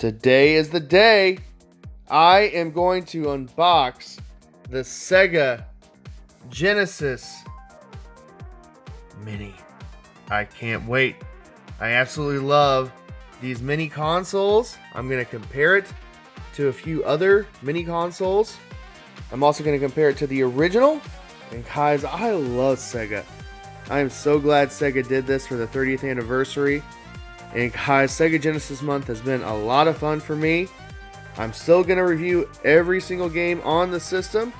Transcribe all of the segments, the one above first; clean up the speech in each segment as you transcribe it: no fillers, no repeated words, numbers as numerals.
Today is the day. I am going to unbox the Sega Genesis Mini. I can't wait. I absolutely love these mini consoles. I'm going to compare it to a few other mini consoles. I'm also going to compare it to the original. And guys, I love Sega. I am so glad Sega did this for the 30th anniversary. And guys, Sega Genesis month has been a lot of fun for me. I'm still going to review every single game on the system.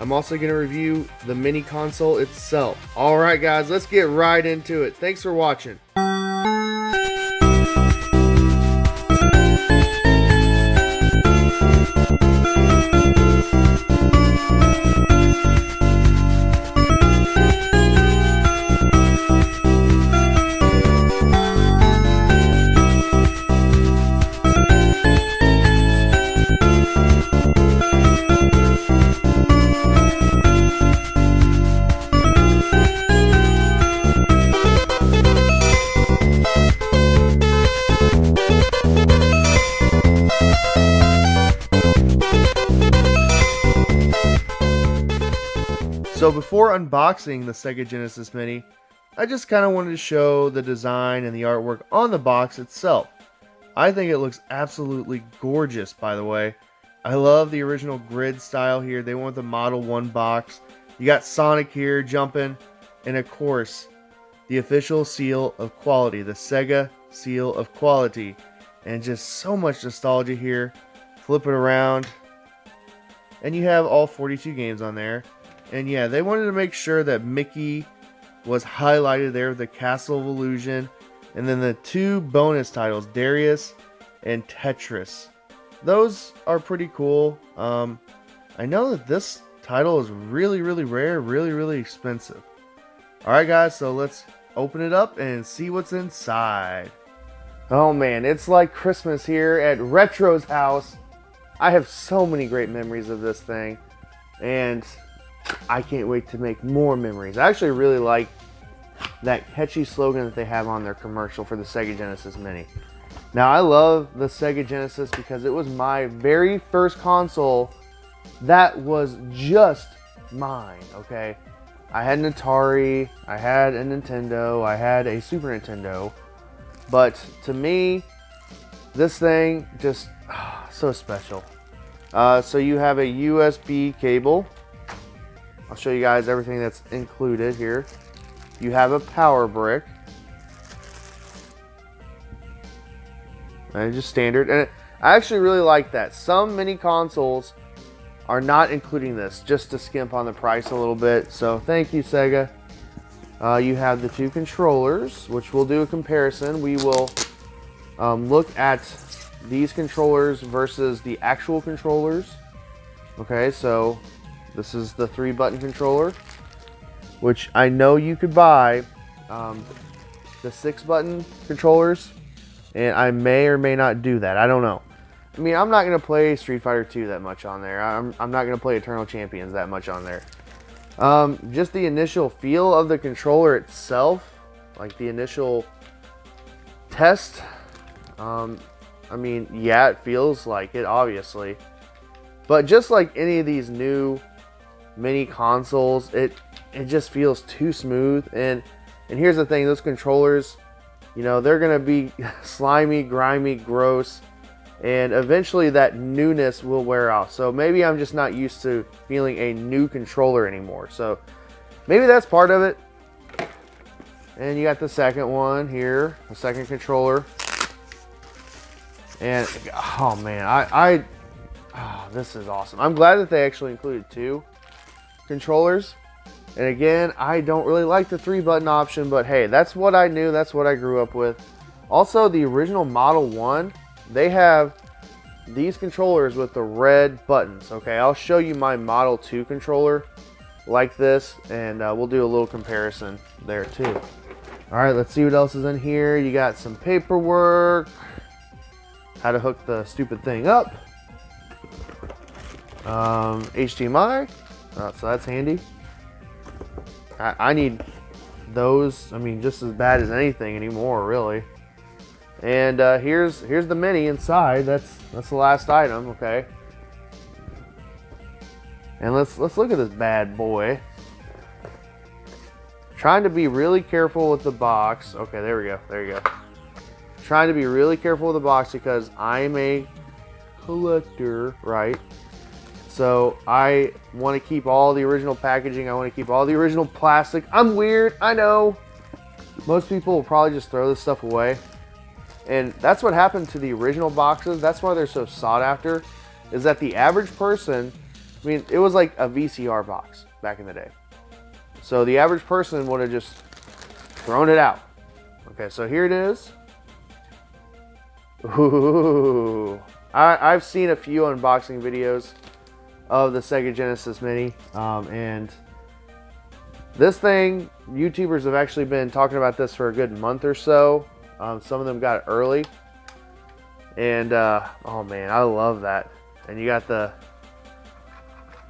I'm also going to review the mini console itself. Alright guys, let's get right into it. Thanks for watching. So before unboxing the Sega Genesis Mini, I just kind of wanted to show the design and the artwork on the box itself. I think it looks absolutely gorgeous, by the way. I love the original grid style here. They went with the Model 1 box. You got Sonic here jumping, and of course, the official seal of quality, the Sega seal of quality. And just so much nostalgia here. Flip it around, and you have all 42 games on there. And yeah, they wanted to make sure that Mickey was highlighted there with the Castle of Illusion. And then the two bonus titles, Darius and Tetris. Those are pretty cool. I know that this title is really rare, really expensive. Alright guys, so let's open it up and see what's inside. Oh man, it's like Christmas here at Retro's house. I have so many great memories of this thing. And I can't wait to make more memories. I actually really like that catchy slogan that they have on their commercial for the Sega Genesis Mini. Now, I love the Sega Genesis because it was my very first console that was just mine, okay? I had an Atari, I had a Nintendo, I had a Super Nintendo, but to me, this thing just so special. So you have a USB cable. I'll show you guys everything that's included here. You have a power brick. And just standard. And I actually really like that. Some mini consoles are not including this, just to skimp on the price a little bit. So thank you, Sega. You have the two controllers, which we'll do a comparison. We will look at these controllers versus the actual controllers. Okay, so this is the 3-button controller, which I know you could buy the 6-button controllers, and I may or may not do that. I don't know. I mean, I'm not going to play Street Fighter 2 that much on there. I'm not going to play Eternal Champions that much on there. Just the initial feel of the controller itself, like the initial test, I mean, yeah, it feels like it, obviously. But just like any of these new mini consoles, it just feels too smooth. And here's the thing, those controllers, you know, they're gonna be slimy, grimy, gross, and eventually that newness will wear off. So maybe I'm just not used to feeling a new controller anymore, so maybe that's part of it. And you got the second one here, the second controller. And oh man, this is awesome. I'm glad that they actually included two controllers. And again, I don't really like the 3-button option, but hey, that's what I knew, that's what I grew up with. Also, the original Model 1, they have these controllers with the red buttons. Okay, I'll show you my Model 2 controller like this, and we'll do a little comparison there too. Alright, let's see what else is in here. You got some paperwork, how to hook the stupid thing up, HDMI, so that's handy. I need those, I mean, just as bad as anything anymore, really. And here's the Mini inside. That's the last item, okay? And let's look at this bad boy. Trying to be really careful with the box. Okay, there we go. There you go. Trying to be really careful with the box because I'm a collector, right? So I want to keep all the original packaging. I want to keep all the original plastic. I'm weird, I know. Most people will probably just throw this stuff away. And that's what happened to the original boxes. That's why they're so sought after, is that the average person, I mean, it was like a VCR box back in the day. So the average person would have just thrown it out. Okay, so here it is. Ooh. I've seen a few unboxing videos of the Sega Genesis Mini. And this thing, YouTubers have actually been talking about this for a good month or so. Some of them got it early. And, oh man, I love that. And you got the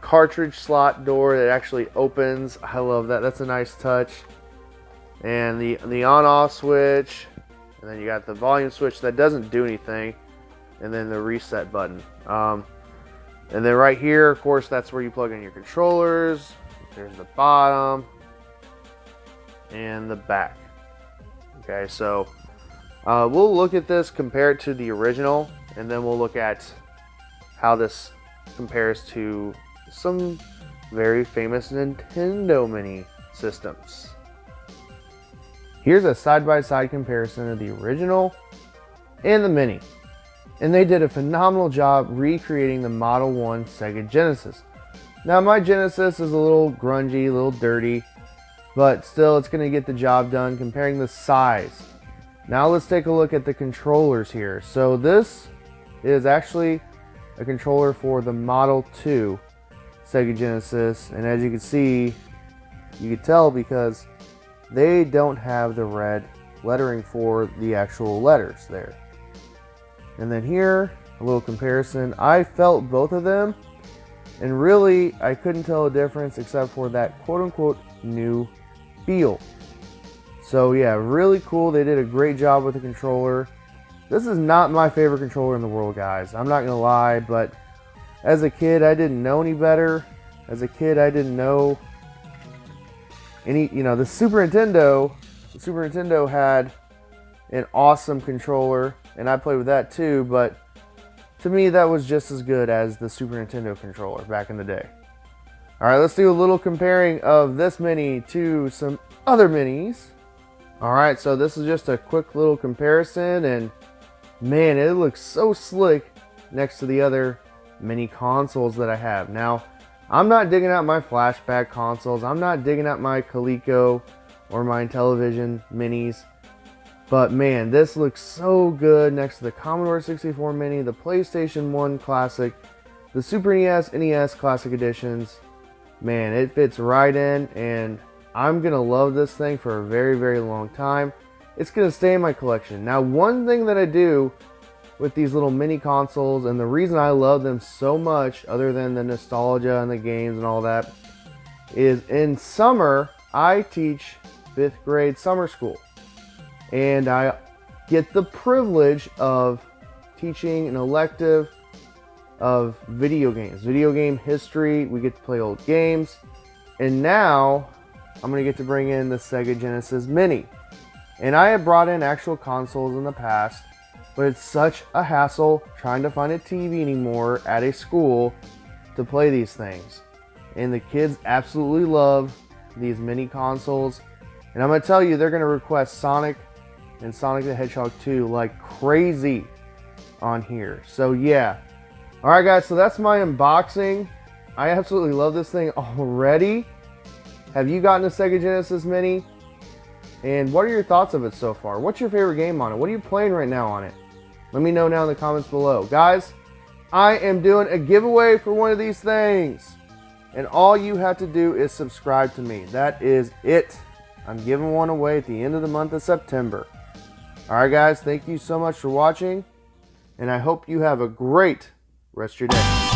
cartridge slot door that actually opens. I love that. That's a nice touch. And the on-off switch. And then you got the volume switch that doesn't do anything. And then the reset button. And then right here, of course, that's where you plug in your controllers. There's the bottom. And the back. Okay, so we'll look at this, compare it to the original. And then we'll look at how this compares to some very famous Nintendo Mini systems. Here's a side-by-side comparison of the original and the Mini. And they did a phenomenal job recreating the Model 1 Sega Genesis. Now my Genesis is a little grungy, a little dirty, but still it's going to get the job done comparing the size. Now let's take a look at the controllers here. So this is actually a controller for the Model 2 Sega Genesis, and as you can see, you can tell because they don't have the red lettering for the actual letters there. And then here, a little comparison. I felt both of them, and really I couldn't tell a difference except for that quote-unquote new feel. So yeah, really cool. They did a great job with the controller. This is not my favorite controller in the world, guys. I'm not gonna lie, but as a kid, I didn't know any better. As a kid, I didn't know any, the Super Nintendo had an awesome controller, and I played with that too, but to me, that was just as good as the Super Nintendo controller back in the day. All right, let's do a little comparing of this Mini to some other Minis. All right, so this is just a quick little comparison, and man, it looks so slick next to the other Mini consoles that I have. Now, I'm not digging out my flashback consoles. I'm not digging out my Coleco or my Intellivision Minis. But man, this looks so good next to the Commodore 64 Mini, the PlayStation 1 Classic, the Super NES Classic Editions. Man, it fits right in, and I'm going to love this thing for a very, very long time. It's going to stay in my collection. Now, one thing that I do with these little mini consoles, and the reason I love them so much, other than the nostalgia and the games and all that, is in summer, I teach 5th grade summer school. And I get the privilege of teaching an elective of video games, video game history. We get to play old games. And now I'm going to get to bring in the Sega Genesis Mini. And I have brought in actual consoles in the past, but it's such a hassle trying to find a TV anymore at a school to play these things. And the kids absolutely love these mini consoles. And I'm going to tell you, they're going to request Sonic and Sonic the Hedgehog 2 like crazy on here. So yeah. Alright guys, so that's my unboxing. I absolutely love this thing already. Have you gotten a Sega Genesis Mini? And what are your thoughts of it so far? What's your favorite game on it? What are you playing right now on it? Let me know down in the comments below. Guys, I am doing a giveaway for one of these things. And all you have to do is subscribe to me. That is it. I'm giving one away at the end of the month of September. Alright guys, thank you so much for watching. And I hope you have a great rest of your day.